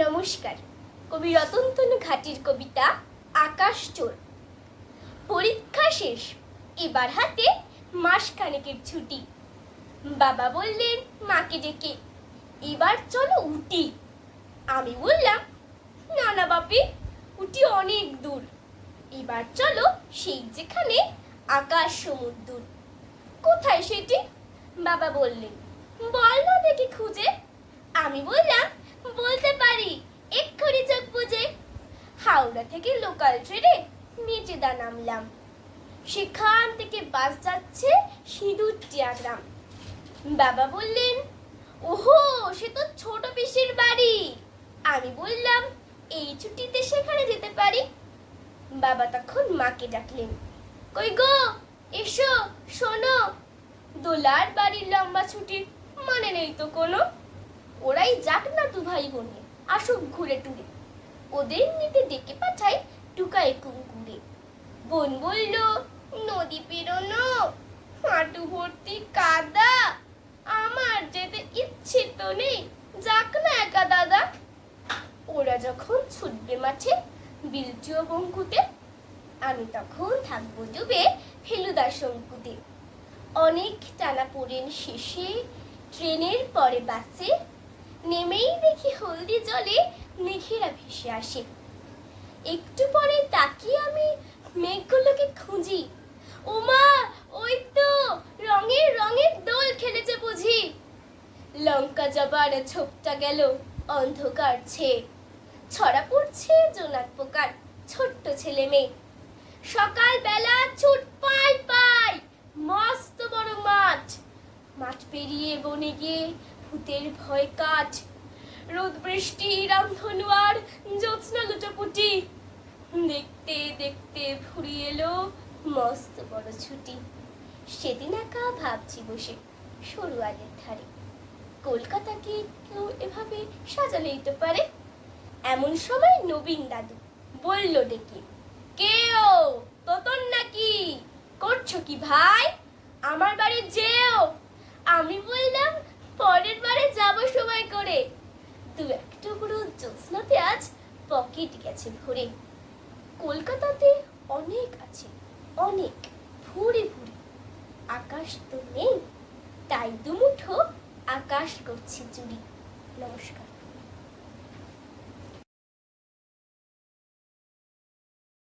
নমস্কার। কবি রতনতনু ঘাটির কবিতা আকাশ চোর। পরীক্ষা শেষ, এবার হাতে মাসখানেকের ছুটি। বাবা বললেন মাকে ডেকে, এবার চলো উটি। আমি বললাম, না না বাপি, উটি অনেক দূর। এবার চলো সেই যেখানে আকাশ সমুদ্র। কোথায় সেটি? বাবা বললেন, বল না দেখি খুঁজে। আমি বললাম, বলতে পারি, এক্ষুনি চোখ বুঝে। হাওড়া থেকে লোকাল ট্রেনে মেচেদা নামলাম। সেখান থেকে বাস যাচ্ছে সিঁদুরটিয়া গ্রাম। বাবা বললেন, ওহো, সে তো ছোট পিসির বাড়ি। আমি বললাম, এই ছুটিতে সেখানে যেতে পারি। বাবা তখন মাকে ডাকলেন, কই গো, এসো, শোনো। দোলার বাড়ির লম্বা ছুটির মানে নেই তো কোনো। ওরাই যাক না দু ভাই বোনে, আসুক ঘুরে টুরে। ওদের নিতে ডেকে পাঠাই টুকায় কুঙ্কুরে। বোন বলল, নদী পেরোনো, হাঁটু ভর্তি কাদা, আমার যেতে ইচ্ছে তো নেই, যাক না একা দাদা। ওরা যখন ছুটবে মাঠে বিলটিও বঙ্কুতে, আমি তখন থাকবো ডুবে ফেলুদার শঙ্কুতে। অনেক টানাপোড়েন শেষে ট্রেনের পরে বাসে নেমেই দেখি হলদি জলে মেঘেরা ভেসে আসে। একটু পরে তাকিয়ে আমি মেঘগুলোকে খুঁজি। ওমা, ওই তো রঙের রঙের দোল খেলেছে বুঝি। লঙ্কা জবার ছোপটা গেল অন্ধকার ছেয়ে, ছড়া পড়ছে জোনাক পোকার ছোট্ট ছেলে মেয়ে। সকাল বেলা ছুট পাই পাই, মস্ত বড় মাঠ। মাঠ পেরিয়ে বনে গিয়ে ভূতের ভয় কাঠ। রোদ বৃষ্টি রামধনু আর জ্যোৎস্না লুটোপুটি। দেখতে দেখতে ফুরিয়ে এলো মস্ত বড় ছুটি। সেদিন একা ভাবছি বসে সরু আলের ধারে, কলকাতাকে কেউ এভাবে সাজালেই তো পারে। এমন সময় নবীন দাদু বলল ডেকে, কে ও, তোতন নাকি? করছো কি ভাই? আমার বাড়ি যেও। আমি বললাম, পরের বারে যাবো সময় করে। দু এক টুকরো জ্যোৎস্নাতে আজ পকেট গেছে ভরে। কলকাতাতে অনেক আছে, অনেক, ভুরি ভুরি। আকাশ তো নেই, তাই দুমুঠো আকাশ করছি চুরি। নমস্কার।